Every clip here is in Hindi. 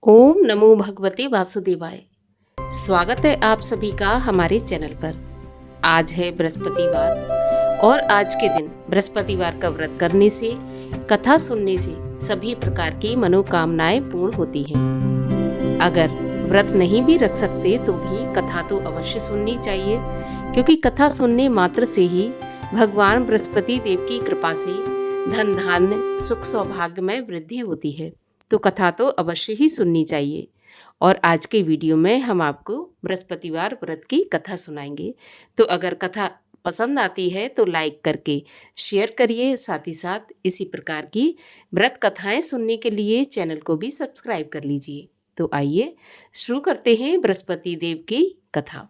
ओम नमो भगवते वासुदेवाय। स्वागत है आप सभी का हमारे चैनल पर। आज है बृहस्पतिवार और आज के दिन बृहस्पतिवार का व्रत करने से, कथा सुनने से सभी प्रकार की मनोकामनाएं पूर्ण होती हैं। अगर व्रत नहीं भी रख सकते तो भी कथा तो अवश्य सुननी चाहिए, क्योंकि कथा सुनने मात्र से ही भगवान बृहस्पति देव की कृपा से धन धान्य सुख सौभाग्य में वृद्धि होती है। तो कथा तो अवश्य ही सुननी चाहिए। और आज के वीडियो में हम आपको बृहस्पतिवार व्रत की कथा सुनाएंगे। तो अगर कथा पसंद आती है तो लाइक करके शेयर करिए, साथ ही साथ इसी प्रकार की व्रत कथाएं सुनने के लिए चैनल को भी सब्सक्राइब कर लीजिए। तो आइए शुरू करते हैं बृहस्पति देव की कथा।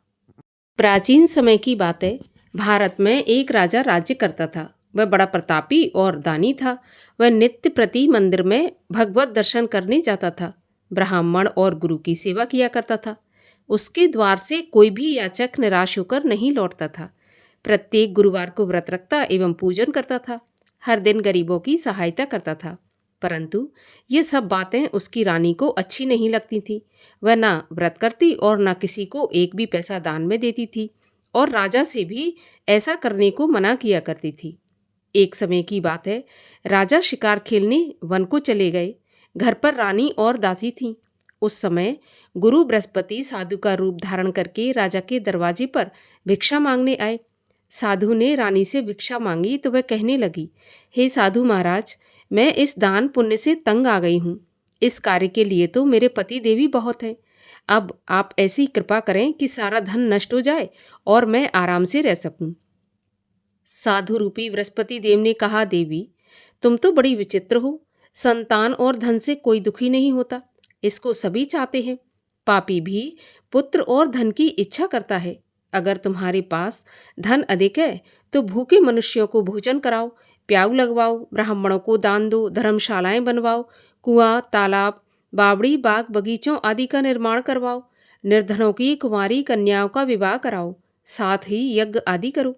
प्राचीन समय की बात है। भारत में एक राजा राज्य करता था। वह बड़ा प्रतापी और दानी था। वह नित्य प्रति मंदिर में भगवत दर्शन करने जाता था। ब्राह्मण और गुरु की सेवा किया करता था। उसके द्वार से कोई भी याचक निराश होकर नहीं लौटता था। प्रत्येक गुरुवार को व्रत रखता एवं पूजन करता था। हर दिन गरीबों की सहायता करता था। परंतु ये सब बातें उसकी रानी को अच्छी नहीं लगती थी। वह ना व्रत करती और ना किसी को एक भी पैसा दान में देती थी, और राजा से भी ऐसा करने को मना किया करती थी। एक समय की बात है। राजा शिकार खेलने वन को चले गए। घर पर रानी और दासी थीं। उस समय गुरु बृहस्पति साधु का रूप धारण करके राजा के दरवाजे पर भिक्षा मांगने आए। साधु ने रानी से भिक्षा मांगी तो वह कहने लगी, हे साधु महाराज, मैं इस दान पुण्य से तंग आ गई हूँ। इस कार्य के लिए तो मेरे पति देवी बहुत हैं। अब आप ऐसी कृपा करें कि सारा धन नष्ट हो जाए और मैं आराम से रह सकूं। साधु रूपी बृहस्पति देव ने कहा, देवी, तुम तो बड़ी विचित्र हो। संतान और धन से कोई दुखी नहीं होता, इसको सभी चाहते हैं। पापी भी पुत्र और धन की इच्छा करता है। अगर तुम्हारे पास धन अधिक है तो भूखे मनुष्यों को भोजन कराओ, प्याऊ लगवाओ, ब्राह्मणों को दान दो, धर्मशालाएं बनवाओ, कुआं, तालाब, बावड़ी, बाग, बगीचों आदि का निर्माण करवाओ, निर्धनों की कुंवारी कन्याओं का विवाह कराओ, साथ ही यज्ञ आदि करो।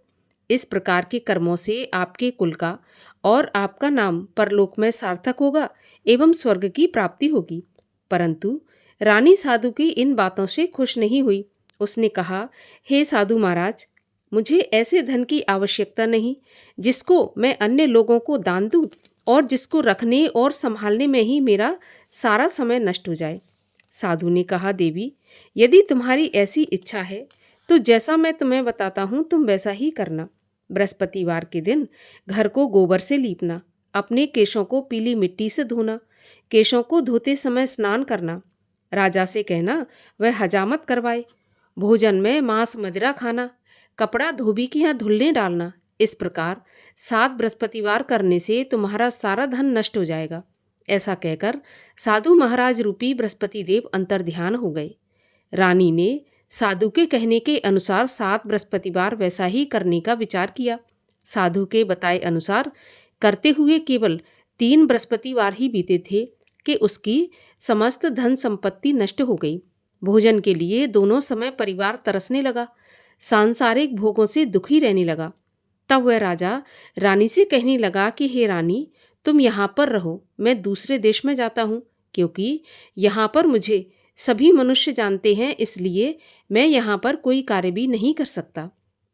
इस प्रकार के कर्मों से आपके कुल का और आपका नाम परलोक में सार्थक होगा एवं स्वर्ग की प्राप्ति होगी। परंतु रानी साधु की इन बातों से खुश नहीं हुई। उसने कहा, हे साधु महाराज, मुझे ऐसे धन की आवश्यकता नहीं जिसको मैं अन्य लोगों को दान दूं और जिसको रखने और संभालने में ही मेरा सारा समय नष्ट हो जाए। साधु ने कहा, देवी, यदि तुम्हारी ऐसी इच्छा है तो जैसा मैं तुम्हें बताता हूँ तुम वैसा ही करना। बृहस्पतिवार के दिन घर को गोबर से लीपना, अपने केशों को पीली मिट्टी से धोना, केशों को धोते समय स्नान करना, राजा से कहना वह हजामत करवाए, भोजन में मांस मदिरा खाना, कपड़ा धोबी के यहाँ धुलने डालना। इस प्रकार 7 बृहस्पतिवार करने से तुम्हारा सारा धन नष्ट हो जाएगा। ऐसा कहकर साधु महाराज रूपी बृहस्पति देव अंतर्ध्यान हो गए। रानी ने साधु के कहने के अनुसार 7 बृहस्पतिवार वैसा ही करने का विचार किया। साधु के बताए अनुसार करते हुए केवल 3 बृहस्पतिवार ही बीते थे कि उसकी समस्त धन संपत्ति नष्ट हो गई। भोजन के लिए दोनों समय परिवार तरसने लगा, सांसारिक भोगों से दुखी रहने लगा। तब वह राजा रानी से कहने लगा कि हे रानी, तुम यहाँ पर रहो, मैं दूसरे देश में जाता हूँ, क्योंकि यहाँ पर मुझे सभी मनुष्य जानते हैं, इसलिए मैं यहाँ पर कोई कार्य भी नहीं कर सकता।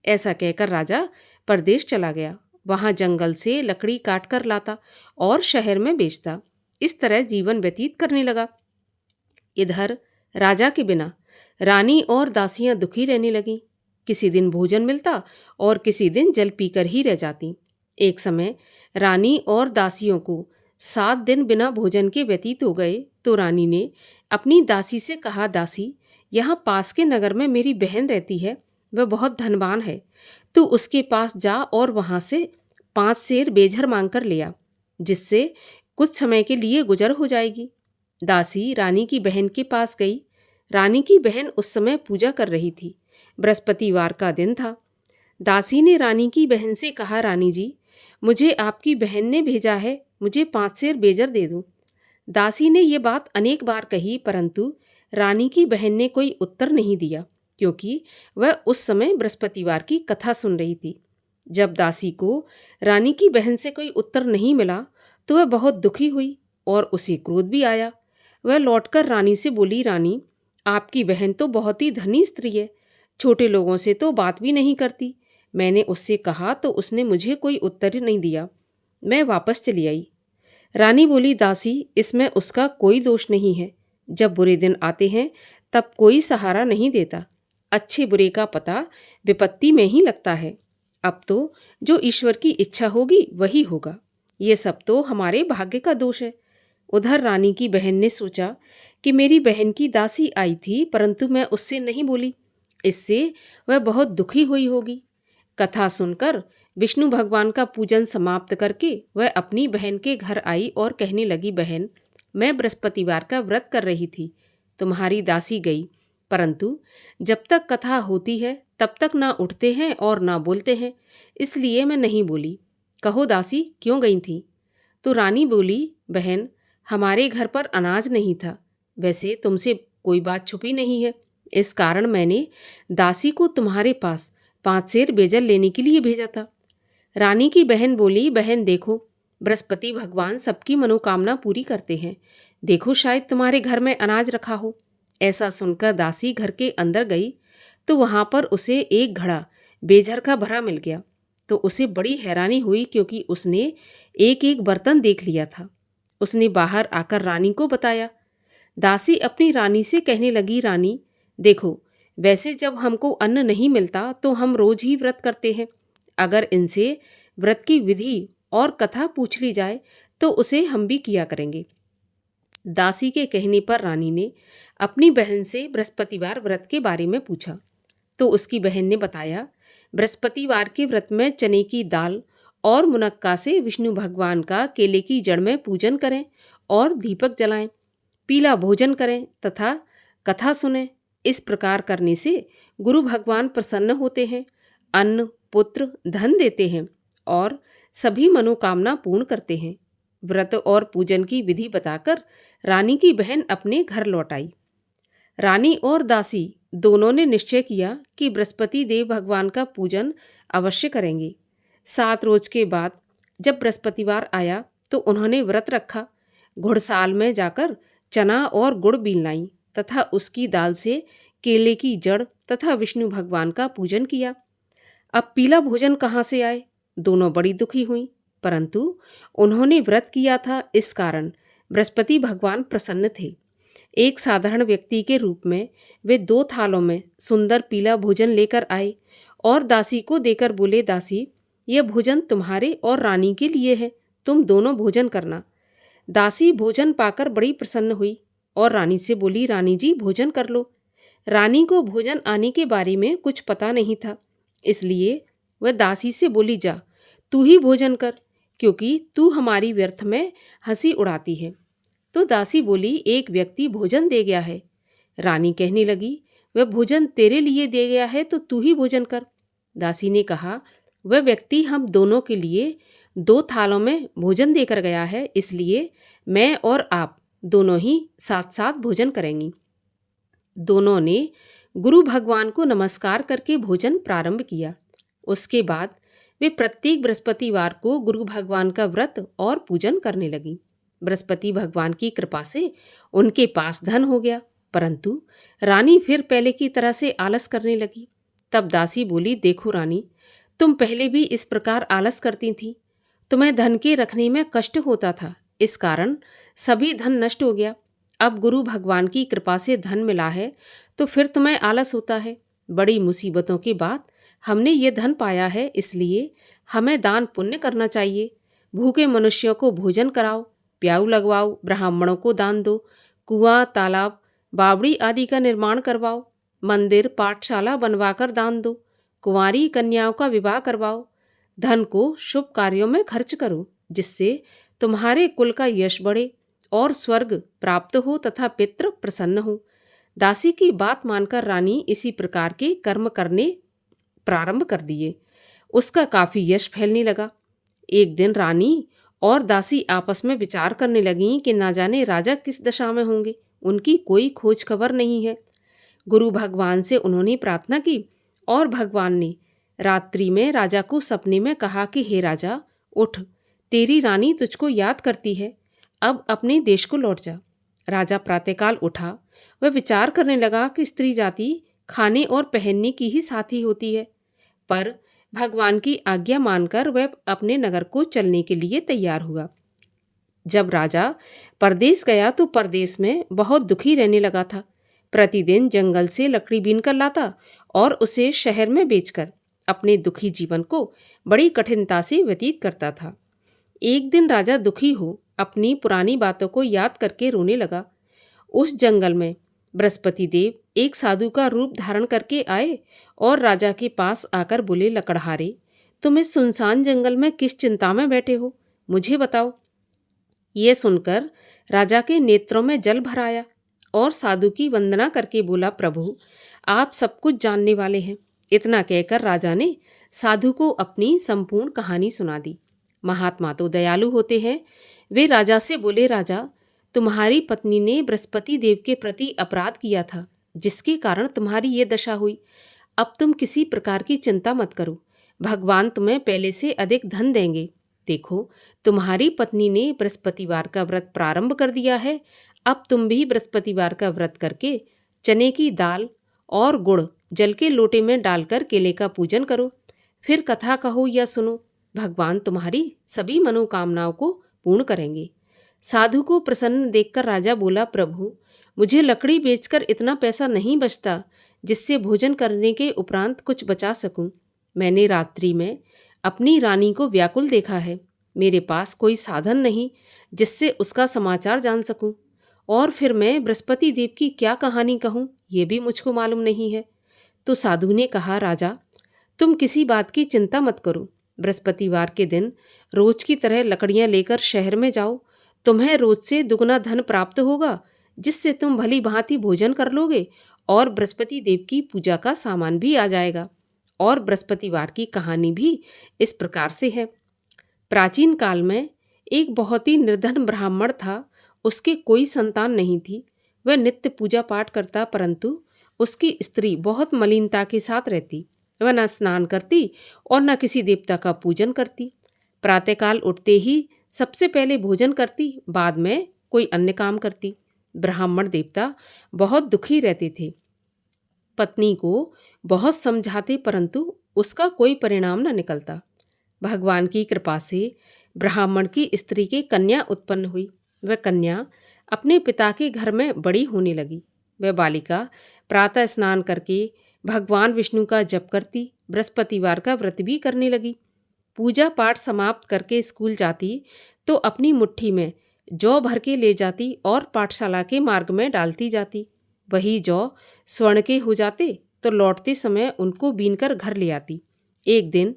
ऐसा कहकर राजा परदेश चला गया। वहाँ जंगल से लकड़ी काट कर लाता और शहर में बेचता। इस तरह जीवन व्यतीत करने लगा। इधर राजा के बिना रानी और दासियां दुखी रहने लगीं। किसी दिन भोजन मिलता और किसी दिन जल पीकर ही रह जाती। एक समय रानी और दासियों को 7 दिन बिना भोजन के व्यतीत हो गए तो रानी ने अपनी दासी से कहा, दासी, यहाँ पास के नगर में मेरी बहन रहती है, वह बहुत धनवान है। तू उसके पास जा और वहाँ से 5 सेर बेझर मांग कर ले आ, जिससे कुछ समय के लिए गुजर हो जाएगी। दासी रानी की बहन के पास गई। रानी की बहन उस समय पूजा कर रही थी। बृहस्पतिवार का दिन था। दासी ने रानी की बहन से कहा, रानी जी, मुझे आपकी बहन ने भेजा है, मुझे 5 सेर बेजर दे दो। दासी ने ये बात अनेक बार कही, परंतु रानी की बहन ने कोई उत्तर नहीं दिया, क्योंकि वह उस समय बृहस्पतिवार की कथा सुन रही थी। जब दासी को रानी की बहन से कोई उत्तर नहीं मिला तो वह बहुत दुखी हुई और उसे क्रोध भी आया। वह लौटकर रानी से बोली, रानी, आपकी बहन तो बहुत ही धनी स्त्री है, छोटे लोगों से तो बात भी नहीं करती। मैंने उससे कहा तो उसने मुझे कोई उत्तर नहीं दिया। मैं वापस चली आई। रानी बोली, दासी, इसमें उसका कोई दोष नहीं है। जब बुरे दिन आते हैं तब कोई सहारा नहीं देता। अच्छे बुरे का पता विपत्ति में ही लगता है। अब तो जो ईश्वर की इच्छा होगी वही होगा। ये सब तो हमारे भाग्य का दोष है। उधर रानी की बहन ने सोचा कि मेरी बहन की दासी आई थी, परंतु मैं उससे नहीं बोली, इससे वह बहुत दुखी हुई होगी। कथा सुनकर विष्णु भगवान का पूजन समाप्त करके वह अपनी बहन के घर आई और कहने लगी, बहन, मैं बृहस्पतिवार का व्रत कर रही थी, तुम्हारी दासी गई, परंतु जब तक कथा होती है तब तक ना उठते हैं और ना बोलते हैं, इसलिए मैं नहीं बोली। कहो दासी, क्यों गई थी? तो रानी बोली, बहन, हमारे घर पर अनाज नहीं था। वैसे तुमसे कोई बात छुपी नहीं है, इस कारण मैंने दासी को तुम्हारे पास 5 सेर बेजल लेने के लिए भेजा था। रानी की बहन बोली, बहन देखो, बृहस्पति भगवान सबकी मनोकामना पूरी करते हैं। देखो, शायद तुम्हारे घर में अनाज रखा हो। ऐसा सुनकर दासी घर के अंदर गई तो वहाँ पर उसे एक घड़ा बेझर का भरा मिल गया। तो उसे बड़ी हैरानी हुई, क्योंकि उसने एक एक बर्तन देख लिया था। उसने बाहर आकर रानी को बताया। दासी अपनी रानी से कहने लगी, रानी देखो, वैसे जब हमको अन्न नहीं मिलता तो हम रोज ही व्रत करते हैं। अगर इनसे व्रत की विधि और कथा पूछ ली जाए तो उसे हम भी किया करेंगे। दासी के कहने पर रानी ने अपनी बहन से बृहस्पतिवार व्रत के बारे में पूछा तो उसकी बहन ने बताया, बृहस्पतिवार के व्रत में चने की दाल और मुनक्का से विष्णु भगवान का केले की जड़ में पूजन करें और दीपक जलाएं, पीला भोजन करें तथा कथा सुनें। इस प्रकार करने से गुरु भगवान प्रसन्न होते हैं, अन्न, पुत्र, धन देते हैं और सभी मनोकामना पूर्ण करते हैं। व्रत और पूजन की विधि बताकर रानी की बहन अपने घर लौट आई। रानी और दासी दोनों ने निश्चय किया कि बृहस्पति देव भगवान का पूजन अवश्य करेंगे। 7 रोज के बाद जब बृहस्पतिवार आया तो उन्होंने व्रत रखा। घुड़साल में जाकर चना और गुड़ बीन लाई तथा उसकी दाल से केले की जड़ तथा विष्णु भगवान का पूजन किया। अब पीला भोजन कहाँ से आए? दोनों बड़ी दुखी हुई, परंतु उन्होंने व्रत किया था, इस कारण बृहस्पति भगवान प्रसन्न थे। एक साधारण व्यक्ति के रूप में वे 2 थालों में सुंदर पीला भोजन लेकर आए और दासी को देकर बोले, दासी, यह भोजन तुम्हारे और रानी के लिए है, तुम दोनों भोजन करना। दासी भोजन पाकर बड़ी प्रसन्न हुई और रानी से बोली, रानी जी, भोजन कर लो। रानी को भोजन आने के बारे में कुछ पता नहीं था, इसलिए वह दासी से बोली, जा तू ही भोजन कर, क्योंकि तू हमारी व्यर्थ में हंसी उड़ाती है। तो दासी बोली, एक व्यक्ति भोजन दे गया है। रानी कहने लगी, वह भोजन तेरे लिए दे गया है तो तू ही भोजन कर। दासी ने कहा, वह व्यक्ति हम दोनों के लिए 2 थालों में भोजन देकर गया है, इसलिए मैं और आप दोनों ही साथ साथ भोजन करेंगी। दोनों ने गुरु भगवान को नमस्कार करके भोजन प्रारंभ किया। उसके बाद वे प्रत्येक बृहस्पतिवार को गुरु भगवान का व्रत और पूजन करने लगी। बृहस्पति भगवान की कृपा से उनके पास धन हो गया, परंतु रानी फिर पहले की तरह से आलस करने लगी। तब दासी बोली, देखो रानी, तुम पहले भी इस प्रकार आलस करती थी, तुम्हें धन के रखने में कष्ट होता था, इस कारण सभी धन नष्ट हो गया। अब गुरु भगवान की कृपा से धन मिला है तो फिर तुम्हें आलस होता है। बड़ी मुसीबतों के बाद हमने ये धन पाया है, इसलिए हमें दान पुण्य करना चाहिए। भूखे मनुष्यों को भोजन कराओ, प्याऊ लगवाओ, ब्राह्मणों को दान दो, कुआं, तालाब, बावड़ी आदि का निर्माण करवाओ, मंदिर, पाठशाला बनवाकर दान दो, कुंवारी कन्याओं का विवाह करवाओ। धन को शुभ कार्यों में खर्च करो, जिससे तुम्हारे कुल का यश बढ़े और स्वर्ग प्राप्त हो तथा पितृ प्रसन्न हो। दासी की बात मानकर रानी इसी प्रकार के कर्म करने प्रारंभ कर दिए। उसका काफी यश फैलने लगा। एक दिन रानी और दासी आपस में विचार करने लगीं कि ना जाने राजा किस दशा में होंगे, उनकी कोई खोज खबर नहीं है। गुरु भगवान से उन्होंने प्रार्थना की और भगवान ने रात्रि में राजा को सपने में कहा कि हे राजा, उठ, तेरी रानी तुझको याद करती है, अब अपने देश को लौट जा। राजा प्रातःकाल उठा। वह विचार करने लगा कि स्त्री जाति खाने और पहनने की ही साथी होती है, पर भगवान की आज्ञा मानकर वह अपने नगर को चलने के लिए तैयार हुआ। जब राजा परदेश गया तो परदेश में बहुत दुखी रहने लगा था। प्रतिदिन जंगल से लकड़ी बीन कर लाता और उसे शहर में बेचकर अपने दुखी जीवन को बड़ी कठिनता से व्यतीत करता था। एक दिन राजा दुखी हो अपनी पुरानी बातों को याद करके रोने लगा। उस जंगल में बृहस्पति देव एक साधु का रूप धारण करके आए और राजा के पास आकर बोले, लकड़हारे, तुम इस सुनसान जंगल में किस चिंता में बैठे हो, मुझे बताओ। ये सुनकर राजा के नेत्रों में जल भर आया और साधु की वंदना करके बोला, प्रभु आप सब कुछ जानने वाले हैं। इतना कहकर राजा ने साधु को अपनी संपूर्ण कहानी सुना दी। महात्मा तो दयालु होते हैं। वे राजा से बोले, राजा तुम्हारी पत्नी ने बृहस्पति देव के प्रति अपराध किया था, जिसके कारण तुम्हारी ये दशा हुई। अब तुम किसी प्रकार की चिंता मत करो, भगवान तुम्हें पहले से अधिक धन देंगे। देखो, तुम्हारी पत्नी ने बृहस्पतिवार का व्रत प्रारंभ कर दिया है। अब तुम भी बृहस्पतिवार का व्रत करके चने की दाल और गुड़ जल के लोटे में डालकर केले का पूजन करो। फिर कथा कहो या सुनो, भगवान तुम्हारी सभी मनोकामनाओं को पूर्ण करेंगे। साधु को प्रसन्न देखकर राजा बोला, प्रभु मुझे लकड़ी बेचकर इतना पैसा नहीं बचता जिससे भोजन करने के उपरांत कुछ बचा सकूं। मैंने रात्रि में अपनी रानी को व्याकुल देखा है। मेरे पास कोई साधन नहीं जिससे उसका समाचार जान सकूं, और फिर मैं बृहस्पति देव की क्या कहानी कहूं, ये भी मुझको मालूम नहीं है। तो साधु ने कहा, राजा तुम किसी बात की चिंता मत करो। बृहस्पतिवार के दिन रोज की तरह लकड़ियां लेकर शहर में जाओ। तुम्हें रोज से दुगना धन प्राप्त होगा, जिससे तुम भली भांति भोजन कर लोगे और बृहस्पति देव की पूजा का सामान भी आ जाएगा। और बृहस्पतिवार की कहानी भी इस प्रकार से है। प्राचीन काल में एक बहुत ही निर्धन ब्राह्मण था। उसके कोई संतान नहीं थी। वह नित्य पूजा पाठ करता, परंतु उसकी स्त्री बहुत मलिनता के साथ रहती। वह न स्नान करती और न किसी देवता का पूजन करती। प्रातःकाल उठते ही सबसे पहले भोजन करती, बाद में कोई अन्य काम करती। ब्राह्मण देवता बहुत दुखी रहते थे। पत्नी को बहुत समझाते, परंतु उसका कोई परिणाम न निकलता। भगवान की कृपा से ब्राह्मण की स्त्री की कन्या उत्पन्न हुई। वह कन्या अपने पिता के घर में बड़ी होने लगी। वह बालिका प्रातः स्नान करके भगवान विष्णु का जप करती, बृहस्पतिवार का व्रत भी करने लगी। पूजा पाठ समाप्त करके स्कूल जाती तो अपनी मुट्ठी में जौ भर के ले जाती और पाठशाला के मार्ग में डालती जाती। वही जौ स्वर्ण के हो जाते तो लौटते समय उनको बीनकर घर ले आती। एक दिन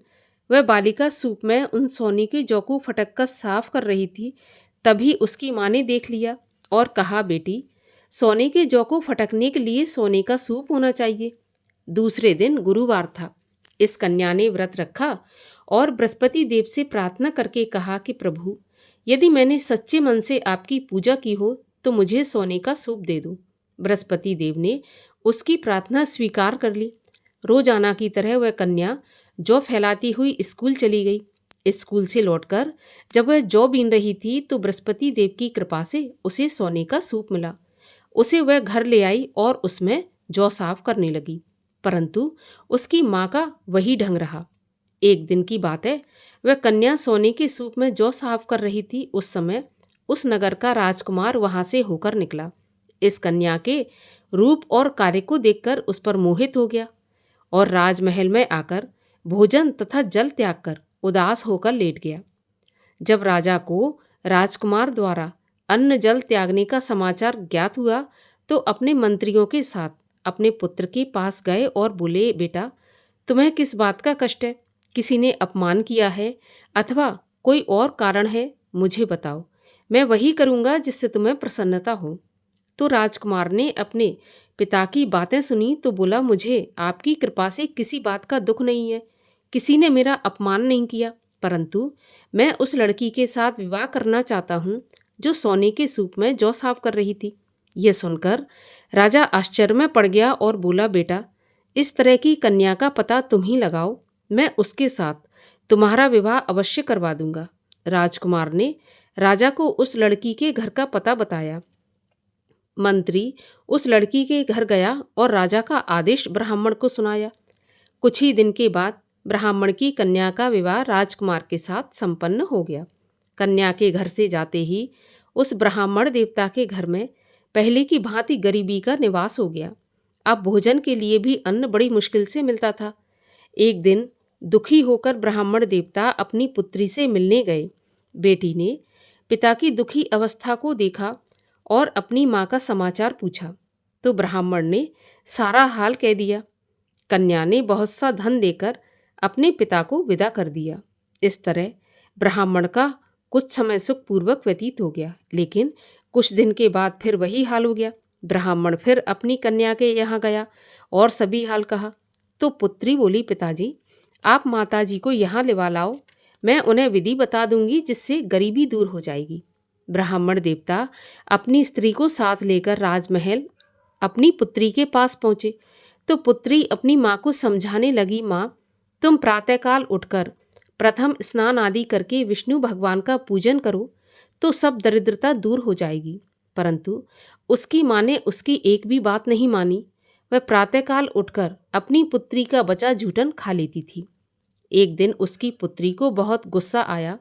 वह बालिका सूप में उन सोने के जौ को फटक कर साफ कर रही थी। तभी उसकी माँ ने देख लिया और कहा, बेटी सोने के जौ को फटकने के लिए सोने का सूप होना चाहिए। दूसरे दिन गुरुवार था। इस कन्या ने व्रत रखा और बृहस्पति देव से प्रार्थना करके कहा कि प्रभु, यदि मैंने सच्चे मन से आपकी पूजा की हो तो मुझे सोने का सूप दे दो। बृहस्पति देव ने उसकी प्रार्थना स्वीकार कर ली। रोजाना की तरह वह कन्या जौ फैलाती हुई स्कूल चली गई। स्कूल से लौटकर जब वह जौ बीन रही थी तो बृहस्पति देव की कृपा से उसे सोने का सूप मिला। उसे वह घर ले आई और उसमें जौ साफ करने लगी, परंतु उसकी माँ का वही ढंग रहा। एक दिन की बात है, वह कन्या सोने के सूप में जौ साफ कर रही थी। उस समय उस नगर का राजकुमार वहां से होकर निकला। इस कन्या के रूप और कार्य को देखकर उस पर मोहित हो गया और राजमहल में आकर भोजन तथा जल त्याग कर उदास होकर लेट गया। जब राजा को राजकुमार द्वारा अन्न जल त्यागने का समाचार ज्ञात हुआ तो अपने मंत्रियों के साथ अपने पुत्र के पास गए और बोले, बेटा तुम्हें किस बात का कष्ट है? किसी ने अपमान किया है अथवा कोई और कारण है? मुझे बताओ, मैं वही करूँगा जिससे तुम्हें प्रसन्नता हो। तो राजकुमार ने अपने पिता की बातें सुनी तो बोला, मुझे आपकी कृपा से किसी बात का दुख नहीं है। किसी ने मेरा अपमान नहीं किया, परंतु मैं उस लड़की के साथ विवाह करना चाहता हूँ जो सोने के सूप में जौ साफ कर रही थी। यह सुनकर राजा आश्चर्य में पड़ गया और बोला, बेटा इस तरह की कन्या का पता तुम ही लगाओ, मैं उसके साथ तुम्हारा विवाह अवश्य करवा दूंगा। राजकुमार ने राजा को उस लड़की के घर का पता बताया। मंत्री उस लड़की के घर गया और राजा का आदेश ब्राह्मण को सुनाया। कुछ ही दिन के बाद ब्राह्मण की कन्या का विवाह राजकुमार के साथ संपन्न हो गया। कन्या के घर से जाते ही उस ब्राह्मण देवता के घर में पहले की भांति गरीबी का निवास हो गया। अब भोजन के लिए भी अन्न बड़ी मुश्किल से मिलता था। एक दिन दुखी होकर ब्राह्मण देवता अपनी पुत्री से मिलने गए। बेटी ने पिता की दुखी अवस्था को देखा और अपनी माँ का समाचार पूछा तो ब्राह्मण ने सारा हाल कह दिया। कन्या ने बहुत सा धन देकर अपने पिता को विदा कर दिया। इस तरह ब्राह्मण का कुछ समय सुखपूर्वक व्यतीत हो गया, लेकिन कुछ दिन के बाद फिर वही हाल हो गया। ब्राह्मण फिर अपनी कन्या के यहाँ गया और सभी हाल कहा तो पुत्री बोली, पिताजी आप माताजी को यहाँ लिवा लाओ, मैं उन्हें विधि बता दूंगी जिससे गरीबी दूर हो जाएगी। ब्राह्मण देवता अपनी स्त्री को साथ लेकर राजमहल अपनी पुत्री के पास पहुँचे तो पुत्री अपनी माँ को समझाने लगी, माँ तुम प्रातःकाल उठकर प्रथम स्नान आदि करके विष्णु भगवान का पूजन करो तो सब दरिद्रता दूर हो जाएगी। परंतु उसकी माँ ने उसकी एक भी बात नहीं मानी। वह प्रातःकाल उठकर अपनी पुत्री का बचा जूठन खा लेती थी। एक दिन उसकी पुत्री को बहुत गुस्सा आया।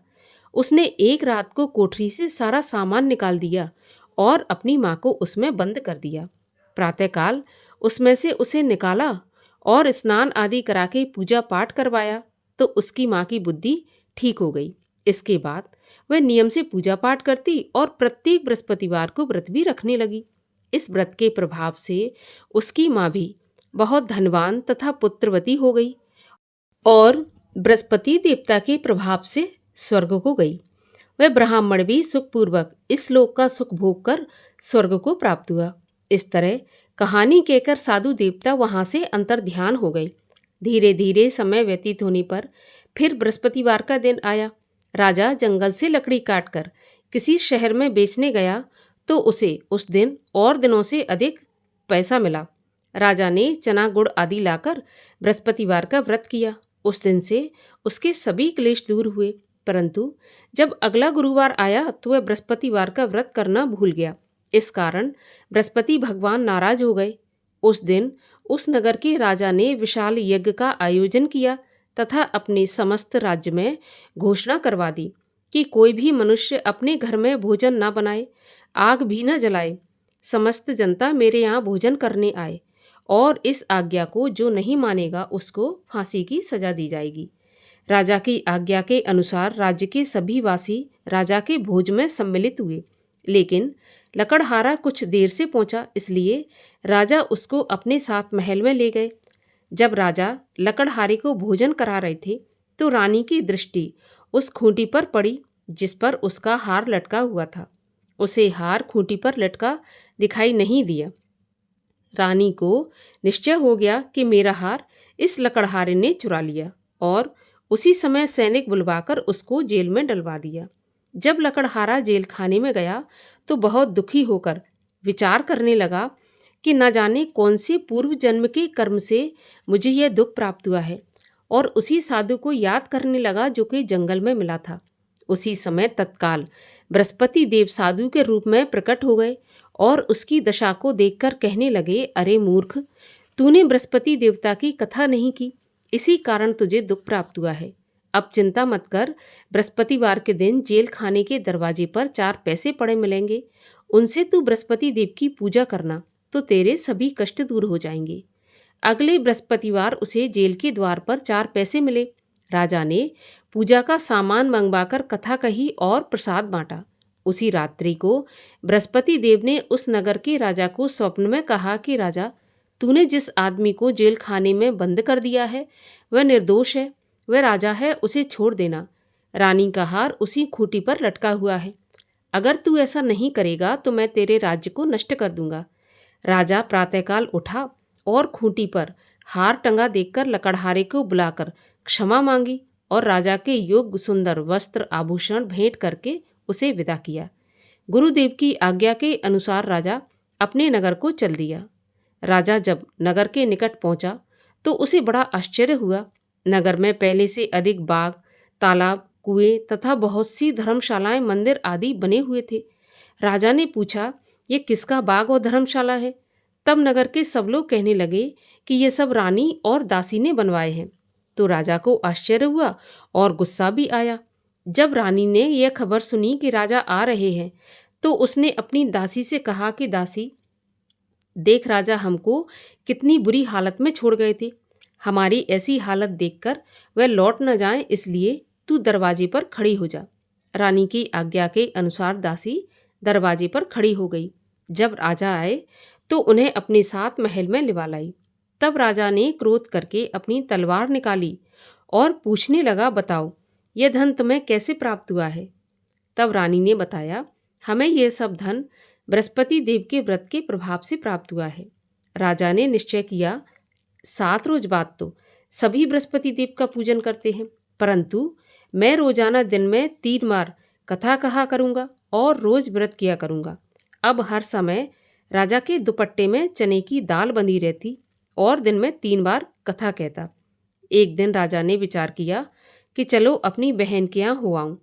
उसने एक रात को कोठरी से सारा सामान निकाल दिया और अपनी माँ को उसमें बंद कर दिया। प्रातःकाल उसमें से उसे निकाला और स्नान आदि करा के पूजा पाठ करवाया तो उसकी माँ की बुद्धि ठीक हो गई। इसके बाद वह नियम से पूजा पाठ करती और प्रत्येक बृहस्पतिवार को व्रत भी रखने लगी। इस व्रत के प्रभाव से उसकी माँ भी बहुत धनवान तथा पुत्रवती हो गई और बृहस्पति देवता के प्रभाव से स्वर्ग को गई। वह ब्राह्मण भी सुखपूर्वक इस लोक का सुख भोग कर स्वर्ग को प्राप्त हुआ। इस तरह कहानी कहकर साधु देवता वहाँ से अंतर्ध्यान हो गए। धीरे धीरे समय व्यतीत होने पर फिर बृहस्पतिवार का दिन आया। राजा जंगल से लकड़ी काटकर किसी शहर में बेचने गया तो उसे उस दिन और दिनों से अधिक पैसा मिला। राजा ने चना गुड़ आदि लाकर बृहस्पतिवार का व्रत किया। उस दिन से उसके सभी क्लेश दूर हुए। परंतु जब अगला गुरुवार आया तो वह बृहस्पतिवार का व्रत करना भूल गया। इस कारण बृहस्पति भगवान नाराज हो गए। उस दिन उस नगर के राजा ने विशाल यज्ञ का आयोजन किया तथा अपने समस्त राज्य में घोषणा करवा दी कि कोई भी मनुष्य अपने घर में भोजन न बनाए, आग भी न जलाए। समस्त जनता मेरे यहाँ भोजन करने आए और इस आज्ञा को जो नहीं मानेगा उसको फांसी की सजा दी जाएगी। राजा की आज्ञा के अनुसार राज्य के सभी वासी राजा के भोज में सम्मिलित हुए, लेकिन लकड़हारा कुछ देर से पहुंचा, इसलिए राजा उसको अपने साथ महल में ले गए। जब राजा लकड़हारे को भोजन करा रहे थे तो रानी की दृष्टि उस खूंटी पर पड़ी जिस पर उसका हार लटका हुआ था। उसे हार खूंटी पर लटका दिखाई नहीं दिया। रानी को निश्चय हो गया कि मेरा हार इस लकड़हारे ने चुरा लिया और उसी समय सैनिक बुलवाकर उसको जेल में डलवा दिया। जब लकड़हारा जेल खाने में गया तो बहुत दुखी होकर विचार करने लगा कि न जाने कौन से पूर्व जन्म के कर्म से मुझे यह दुख प्राप्त हुआ है, और उसी साधु को याद करने लगा जो कि जंगल में मिला था। उसी समय तत्काल बृहस्पति देव साधु के रूप में प्रकट हो गए और उसकी दशा को देखकर कहने लगे, अरे मूर्ख, तूने बृहस्पति देवता की कथा नहीं की, इसी कारण तुझे दुख प्राप्त हुआ है। अब चिंता मत कर, बृहस्पतिवार के दिन जेल खाने के दरवाजे पर 4 पैसे पड़े मिलेंगे, उनसे तू बृहस्पति देव की पूजा करना तो तेरे सभी कष्ट दूर हो जाएंगे। अगले बृहस्पतिवार उसे जेल के द्वार पर 4 पैसे मिले। राजा ने पूजा का सामान मंगवाकर कथा कही और प्रसाद बांटा। उसी रात्रि को बृहस्पति देव ने उस नगर के राजा को स्वप्न में कहा कि राजा, तूने जिस आदमी को जेल खाने में बंद कर दिया है वह निर्दोष है, वह राजा है, उसे छोड़ देना। रानी का हार उसी खूंटी पर लटका हुआ है। अगर तू ऐसा नहीं करेगा तो मैं तेरे राज्य को नष्ट कर दूंगा। राजा प्रातःकाल उठा और खूंटी पर हार टंगा देखकर लकड़हारे को बुलाकर क्षमा मांगी और राजा के योग्य सुंदर वस्त्र आभूषण भेंट करके उसे विदा किया। गुरुदेव की आज्ञा के अनुसार राजा अपने नगर को चल दिया। राजा जब नगर के निकट पहुंचा तो उसे बड़ा आश्चर्य हुआ। नगर में पहले से अधिक बाग, तालाब, कुएं तथा बहुत सी धर्मशालाएं, मंदिर आदि बने हुए थे। राजा ने पूछा ये किसका बाग और धर्मशाला है? तब नगर के सब लोग कहने लगे कि ये सब रानी और दासी ने बनवाए हैं। तो राजा को आश्चर्य हुआ और गुस्सा भी आया। जब रानी ने यह खबर सुनी कि राजा आ रहे हैं, तो उसने अपनी दासी से कहा कि दासी, देख राजा हमको कितनी बुरी हालत में छोड़ गए थे। हमारी ऐसी हालत देखकर वह लौट न जाए, इसलिए तू दरवाजे पर खड़ी हो जा। रानी की आज्ञा के अनुसार दासी दरवाजे पर खड़ी हो गई। जब राजा आए तो उन्हें अपने साथ महल में लिवा लाई। तब राजा ने क्रोध करके अपनी तलवार निकाली और पूछने लगा, बताओ यह धन तुम्हें कैसे प्राप्त हुआ है? तब रानी ने बताया, हमें यह सब धन बृहस्पति देव के व्रत के प्रभाव से प्राप्त हुआ है। राजा ने निश्चय किया, 7 रोज बाद तो सभी बृहस्पति देव का पूजन करते हैं, परंतु मैं रोजाना दिन में 3 बार कथा कहा करूँगा और रोज व्रत किया करूँगा। अब हर समय राजा के दुपट्टे में चने की दाल बंधी रहती और दिन में 3 बार कथा कहता। एक दिन राजा ने विचार किया कि चलो अपनी बहन के यहाँ हो आऊँ।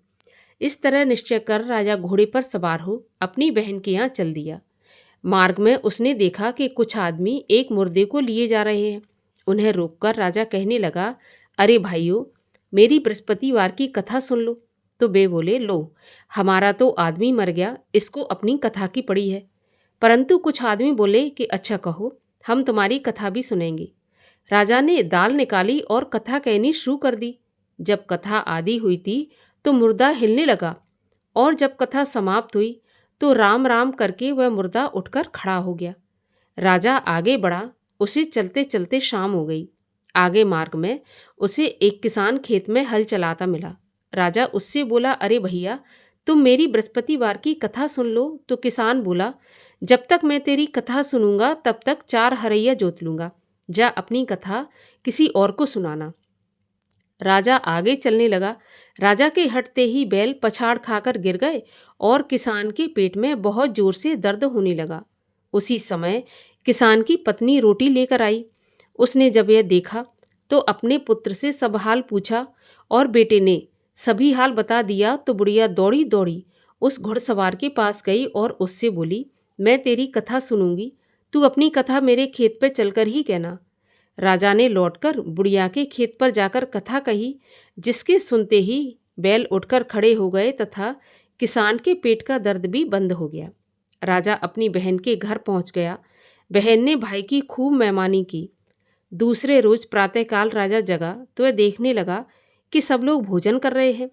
इस तरह निश्चय कर राजा घोड़े पर सवार हो अपनी बहन के यहाँ चल दिया। मार्ग में उसने देखा कि कुछ आदमी एक मुर्दे को लिए जा रहे हैं। उन्हें रोककर राजा कहने लगा, अरे भाइयों, मेरी बृहस्पतिवार की कथा सुन लो। तो वे बोले, लो, हमारा तो आदमी मर गया, इसको अपनी कथा की पड़ी है। परंतु कुछ आदमी बोले कि अच्छा कहो, हम तुम्हारी कथा भी सुनेंगे। राजा ने दाल निकाली और कथा कहनी शुरू कर दी। जब कथा आदि हुई थी तो मुर्दा हिलने लगा, और जब कथा समाप्त हुई तो राम राम करके वह मुर्दा उठकर खड़ा हो गया। राजा आगे बढ़ा, उसे चलते चलते शाम हो गई। आगे मार्ग में उसे एक किसान खेत में हल चलाता मिला। राजा उससे बोला, अरे भैया, तुम मेरी बृहस्पतिवार की कथा सुन लो। तो किसान बोला, जब तक मैं तेरी कथा सुनूंगा तब तक 4 हरैया जोत लूंगा। जा अपनी कथा किसी और को सुनाना। राजा आगे चलने लगा। राजा के हटते ही बैल पछाड़ खाकर गिर गए और किसान के पेट में बहुत जोर से दर्द होने लगा। उसी समय किसान की पत्नी रोटी लेकर आई। उसने जब यह देखा तो अपने पुत्र से सब हाल पूछा और बेटे ने सभी हाल बता दिया। तो बुढ़िया दौड़ी दौड़ी उस घुड़सवार के पास गई और उससे बोली, मैं तेरी कथा सुनूंगी, तू अपनी कथा मेरे खेत पर चलकर ही कहना। राजा ने लौटकर बुढ़िया के खेत पर जाकर कथा कही, जिसके सुनते ही बैल उठकर खड़े हो गए तथा किसान के पेट का दर्द भी बंद हो गया। राजा अपनी बहन के घर पहुंच गया। बहन ने भाई की खूब मेहमानी की। दूसरे रोज प्रातःकाल राजा जगा तो वह देखने लगा कि सब लोग भोजन कर रहे हैं।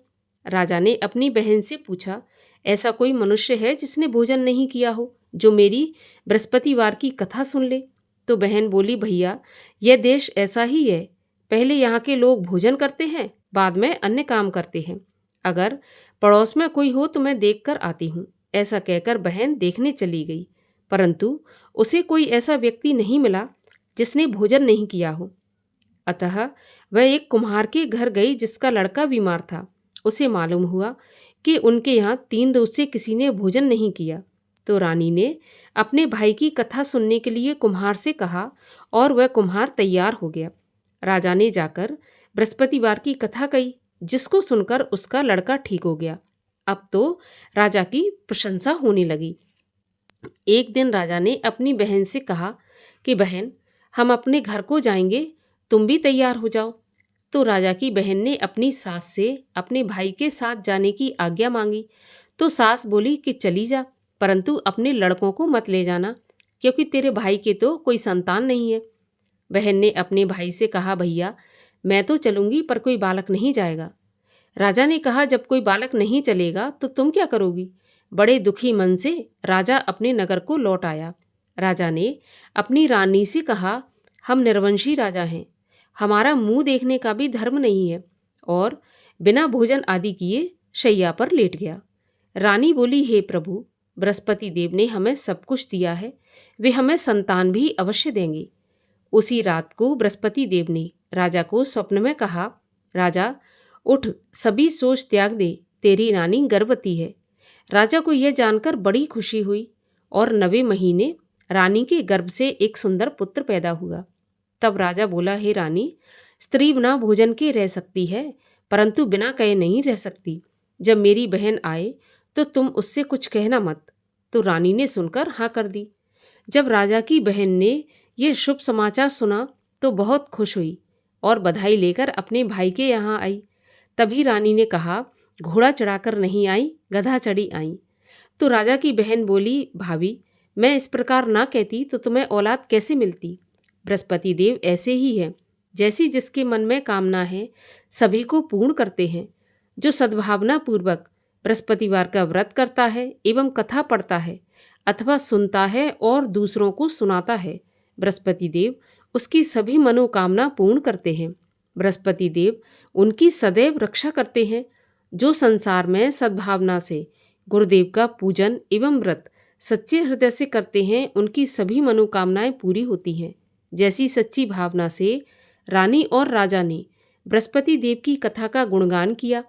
राजा ने अपनी बहन से पूछा, ऐसा कोई मनुष्य है जिसने भोजन नहीं किया हो, जो मेरी बृहस्पतिवार की कथा सुन ले? तो बहन बोली, भैया, यह देश ऐसा ही है। पहले यहाँ के लोग भोजन करते हैं, बाद में अन्य काम करते हैं। अगर पड़ोस में कोई हो तो मैं देख कर आती हूँ। ऐसा कहकर बहन देखने चली गई, परंतु उसे कोई ऐसा व्यक्ति नहीं मिला जिसने भोजन नहीं किया हो। अतः वह एक कुम्हार के घर गई जिसका लड़का बीमार था। उसे मालूम हुआ कि उनके यहाँ 3 रोज से किसी ने भोजन नहीं किया। तो रानी ने अपने भाई की कथा सुनने के लिए कुम्हार से कहा और वह कुम्हार तैयार हो गया। राजा ने जाकर बृहस्पतिवार की कथा कही, जिसको सुनकर उसका लड़का ठीक हो गया। अब तो राजा की प्रशंसा होने लगी। एक दिन राजा ने अपनी बहन से कहा कि बहन, हम अपने घर को जाएंगे, तुम भी तैयार हो जाओ। तो राजा की बहन ने अपनी सास से अपने भाई के साथ जाने की आज्ञा मांगी। तो सास बोली कि चली जा, परंतु अपने लड़कों को मत ले जाना, क्योंकि तेरे भाई के तो कोई संतान नहीं है। बहन ने अपने भाई से कहा, भैया, मैं तो चलूंगी पर कोई बालक नहीं जाएगा। राजा ने कहा, जब कोई बालक नहीं चलेगा तो तुम क्या करोगी? बड़े दुखी मन से राजा अपने नगर को लौट आया। राजा ने अपनी रानी से कहा, हम निर्वंशी राजा हैं, हमारा मुंह देखने का भी धर्म नहीं है, और बिना भोजन आदि किए शैया पर लेट गया। रानी बोली, हे प्रभु, बृहस्पति देव ने हमें सब कुछ दिया है, वे हमें संतान भी अवश्य देंगे। उसी रात को बृहस्पति देव ने राजा को स्वप्न में कहा, राजा उठ, सभी सोच त्याग दे, तेरी रानी गर्भवती है। राजा को यह जानकर बड़ी खुशी हुई और 9वें महीने रानी के गर्भ से एक सुंदर पुत्र पैदा हुआ। तब राजा बोला, हे रानी, स्त्री बिना भोजन के रह सकती है, परंतु बिना कहे नहीं रह सकती। जब मेरी बहन आए तो तुम उससे कुछ कहना मत। तो रानी ने सुनकर हाँ कर दी। जब राजा की बहन ने यह शुभ समाचार सुना तो बहुत खुश हुई और बधाई लेकर अपने भाई के यहाँ आई। तभी रानी ने कहा, घोड़ा चढ़ाकर नहीं आई, गधा चढ़ी आई। तो राजा की बहन बोली, भाभी, मैं इस प्रकार ना कहती तो तुम्हें औलाद कैसे मिलती। बृहस्पति देव ऐसे ही है, जैसी जिसके मन में कामना है सभी को पूर्ण करते हैं। जो सद्भावना पूर्वक बृहस्पतिवार का व्रत करता है एवं कथा पढ़ता है अथवा सुनता है और दूसरों को सुनाता है, बृहस्पति देव उसकी सभी मनोकामना पूर्ण करते हैं। बृहस्पति देव उनकी सदैव रक्षा करते हैं। जो संसार में सद्भावना से गुरुदेव का पूजन एवं व्रत सच्चे हृदय से करते हैं, उनकी सभी मनोकामनाएं पूरी होती हैं। जैसी सच्ची भावना से रानी और राजा ने बृहस्पति देव की कथा का गुणगान किया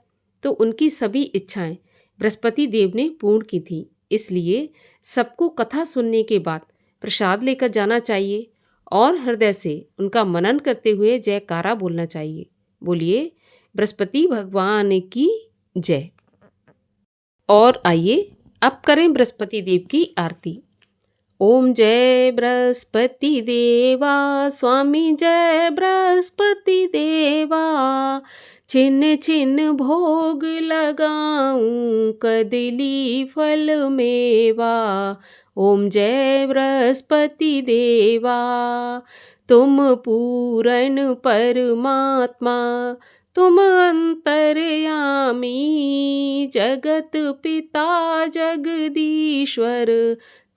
तो उनकी सभी इच्छाएं बृहस्पति देव ने पूर्ण की थीं। इसलिए सबको कथा सुनने के बाद प्रसाद लेकर जाना चाहिए और हृदय से उनका मनन करते हुए जयकारा बोलना चाहिए। बोलिए बृहस्पति भगवान की जय। और आइए अब करें बृहस्पति देव की आरती। ओम जय बृहस्पति देवा, स्वामी जय बृहस्पति देवा। छिन्न छिन्न भोग लगाऊं, कदली फल मेवा। ओम जय बृहस्पति देवा। तुम पूर्ण परमात्मा, तुम अंतर्यामी, जगत पिता जगदीश्वर,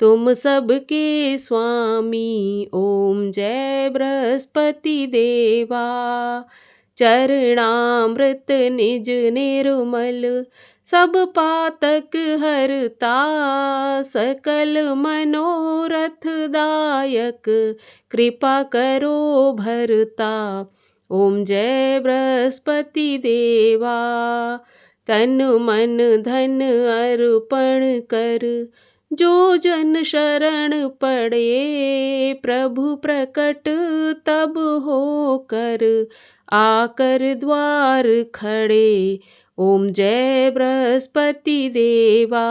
तुम सबके स्वामी। ओम जय बृहस्पति देवा। चरणामृत निज निर्मल, सब पातक हरता, सकल मनोरथ दायक, कृपा करो भरता। ओम जय बृहस्पति देवा। तन मन धन अर्पण कर, जो जन शरण पड़े, प्रभु प्रकट तब होकर, आकर द्वार खड़े। ओम जय बृहस्पति देवा।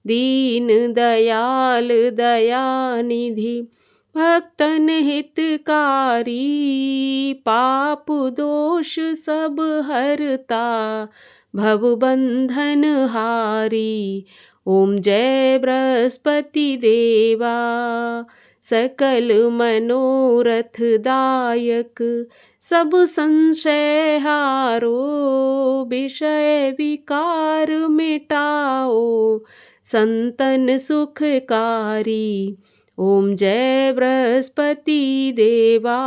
दीन दयाल दयानिधि, भक्तन हितकारी, पाप दोष सब हरता, भव बंधन हारी। ओम जय बृहस्पति देवा। सकल मनोरथ दायक, सब संशय हारो, विषय विकार मिटाओ, संतन सुखकारी। ओम जय बृहस्पति देवा।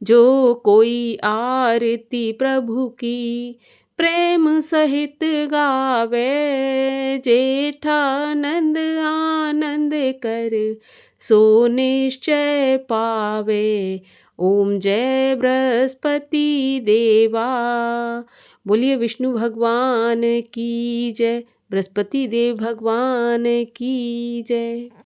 जो कोई आरती प्रभु की, प्रेम सहित गावे, जेठानंद आनंद कर, सो निश्चय पावे। ओम जय बृहस्पति देवा। बोलिए विष्णु भगवान की जय, बृहस्पति देव भगवान की जय।